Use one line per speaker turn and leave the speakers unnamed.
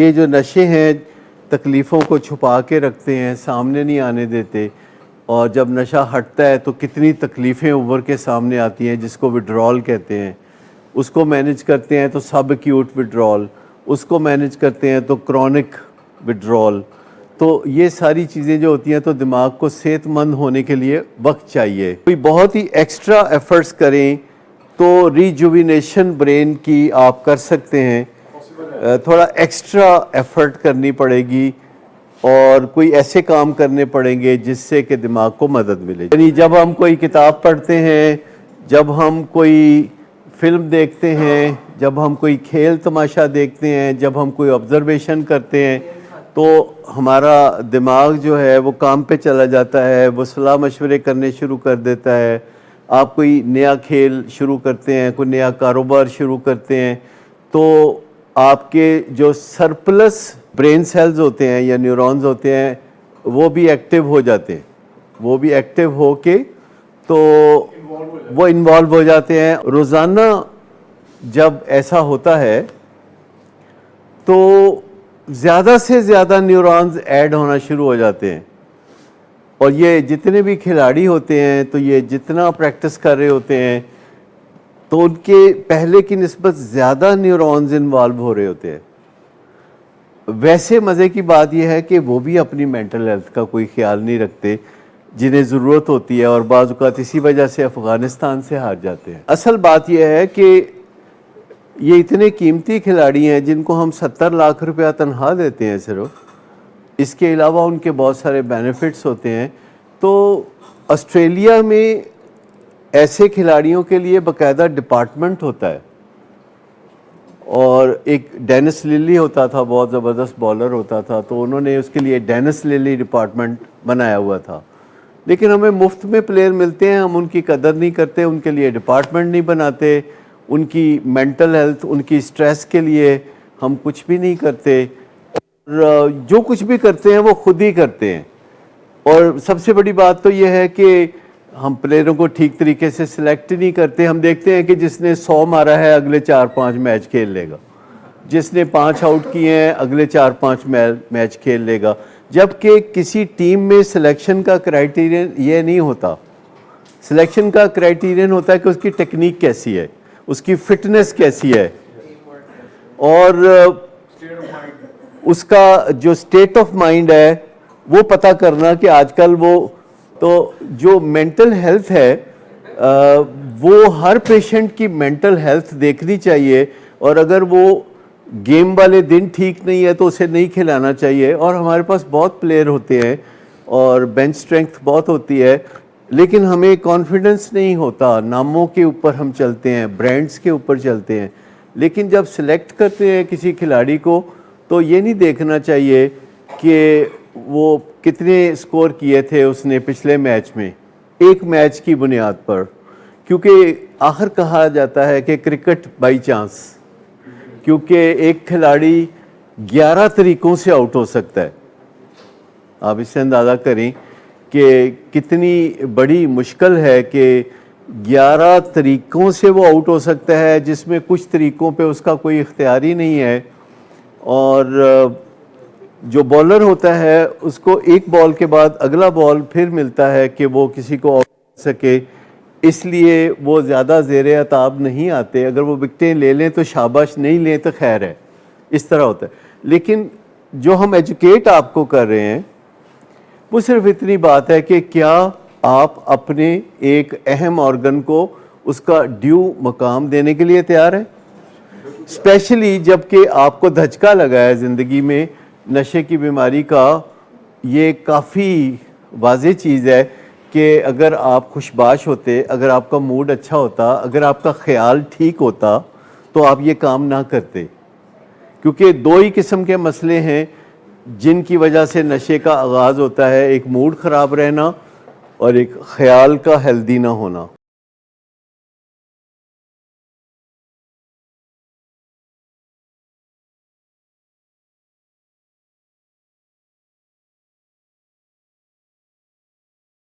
یہ جو نشے ہیں تکلیفوں کو چھپا کے رکھتے ہیں، سامنے نہیں آنے دیتے، اور جب نشہ ہٹتا ہے تو کتنی تکلیفیں ابھر کے سامنے آتی ہیں، جس کو وڈرال کہتے ہیں۔ اس کو مینج کرتے ہیں تو سب ایکیوٹ وڈرال، اس کو مینج کرتے ہیں تو کرونک وڈرال۔ تو یہ ساری چیزیں جو ہوتی ہیں تو دماغ کو صحت مند ہونے کے لیے وقت چاہیے۔ کوئی بہت ہی ایکسٹرا ایفرٹس کریں تو ریجوینیشن برین کی آپ کر سکتے ہیں، تھوڑا ایکسٹرا ایفرٹ کرنی پڑے گی اور کوئی ایسے کام کرنے پڑیں گے جس سے کہ دماغ کو مدد ملے۔ یعنی جب ہم کوئی کتاب پڑھتے ہیں، جب ہم کوئی فلم دیکھتے ہیں، جب ہم کوئی کھیل تماشا دیکھتے ہیں، جب ہم کوئی آبزرویشن کرتے ہیں تو ہمارا دماغ جو ہے وہ کام پہ چلا جاتا ہے، وہ صلاح مشورے کرنے شروع کر دیتا ہے۔ آپ کوئی نیا کھیل شروع کرتے ہیں، کوئی نیا کاروبار شروع کرتے ہیں تو آپ کے جو سرپلس برین سیلز ہوتے ہیں یا نیورونز ہوتے ہیں وہ بھی ایکٹیو ہو جاتے ہیں، وہ بھی ایکٹیو ہو کے تو وہ انوالو ہو جاتے ہیں۔ روزانہ جب ایسا ہوتا ہے تو زیادہ سے زیادہ نیورونز ایڈ ہونا شروع ہو جاتے ہیں، اور یہ جتنے بھی کھلاڑی ہوتے ہیں تو یہ جتنا پریکٹس کر رہے ہوتے ہیں تو ان کے پہلے کی نسبت زیادہ نیورونز انوالو ہو رہے ہوتے ہیں۔ ویسے مزے کی بات یہ ہے کہ وہ بھی اپنی مینٹل ہیلتھ کا کوئی خیال نہیں رکھتے جنہیں ضرورت ہوتی ہے، اور بعض اوقات اسی وجہ سے افغانستان سے ہار جاتے ہیں۔ اصل بات یہ ہے کہ یہ اتنے قیمتی کھلاڑی ہیں جن کو ہم 70 لاکھ روپیہ تنخواہ دیتے ہیں صرف، اس کے علاوہ ان کے بہت سارے بینیفٹس ہوتے ہیں۔ تو آسٹریلیا میں ایسے کھلاڑیوں کے لیے باقاعدہ ڈپارٹمنٹ ہوتا ہے، اور ایک ڈینس للی ہوتا تھا، بہت زبردست بالر ہوتا تھا، تو انہوں نے اس کے لیے ڈینس للی ڈپارٹمنٹ بنایا ہوا تھا۔ لیکن ہمیں مفت میں پلیئر ملتے ہیں، ہم ان کی قدر نہیں کرتے، ان کے لیے ڈپارٹمنٹ نہیں بناتے، ان کی مینٹل ہیلتھ، ان کی سٹریس کے لیے ہم کچھ بھی نہیں کرتے، اور جو کچھ بھی کرتے ہیں وہ خود ہی کرتے ہیں۔ اور سب سے بڑی بات تو یہ ہے کہ ہم پلیئروں کو ٹھیک طریقے سے سلیکٹ نہیں کرتے۔ ہم دیکھتے ہیں کہ جس نے 100 مارا ہے اگلے 4-5 میچ کھیل لے گا، جس نے 5 آؤٹ کیے ہیں اگلے 4-5 میچ کھیل لے گا، جبکہ کسی ٹیم میں سلیکشن کا کرائیٹیرین یہ نہیں ہوتا۔ سلیکشن کا کرائیٹیرین ہوتا ہے کہ اس کی ٹیکنیک کیسی ہے، اس کی فٹنس کیسی ہے، اور اس کا جو سٹیٹ آف مائنڈ ہے وہ پتہ کرنا کہ آج کل تو جو مینٹل ہیلتھ ہے وہ ہر پیشنٹ کی مینٹل ہیلتھ دیکھنی چاہیے، اور اگر وہ گیم والے دن ٹھیک نہیں ہے تو اسے نہیں کھلانا چاہیے۔ اور ہمارے پاس بہت پلیئر ہوتے ہیں اور بینچ اسٹرینتھ بہت ہوتی ہے، لیکن ہمیں کانفیڈنس نہیں ہوتا، ناموں کے اوپر ہم چلتے ہیں، برانڈز کے اوپر چلتے ہیں۔ لیکن جب سلیکٹ کرتے ہیں کسی کھلاڑی کو تو یہ نہیں دیکھنا چاہیے کہ وہ کتنے سکور کیے تھے اس نے پچھلے میچ میں، ایک میچ کی بنیاد پر، کیونکہ آخر کہا جاتا ہے کہ کرکٹ بائی چانس، کیونکہ ایک کھلاڑی 11 طریقوں سے آؤٹ ہو سکتا ہے۔ آپ اس سے اندازہ کریں کہ کتنی بڑی مشکل ہے کہ 11 طریقوں سے وہ آؤٹ ہو سکتا ہے، جس میں کچھ طریقوں پہ اس کا کوئی اختیار ہی نہیں ہے، اور جو بالر ہوتا ہے اس کو ایک بال کے بعد اگلا بال پھر ملتا ہے کہ وہ کسی کو آؤٹ کر سکے، اس لیے وہ زیادہ زیر عتاب نہیں آتے۔ اگر وہ وکٹیں لے لیں تو شاباش، نہیں لیں تو خیر ہے، اس طرح ہوتا ہے۔ لیکن جو ہم ایجوکیٹ آپ کو کر رہے ہیں وہ صرف اتنی بات ہے کہ کیا آپ اپنے ایک اہم آرگن کو اس کا ڈیو مقام دینے کے لیے تیار ہیں، اسپیشلی جب کہ آپ کو دھچکا لگا ہے زندگی میں نشے کی بیماری کا۔ یہ کافی واضح چیز ہے کہ اگر آپ خوشباش ہوتے، اگر آپ کا موڈ اچھا ہوتا، اگر آپ کا خیال ٹھیک ہوتا تو آپ یہ کام نہ کرتے، کیونکہ 2 ہی قسم کے مسئلے ہیں جن کی وجہ سے نشے کا آغاز ہوتا ہے، ایک موڈ خراب رہنا اور ایک خیال کا ہیلدی نہ ہونا۔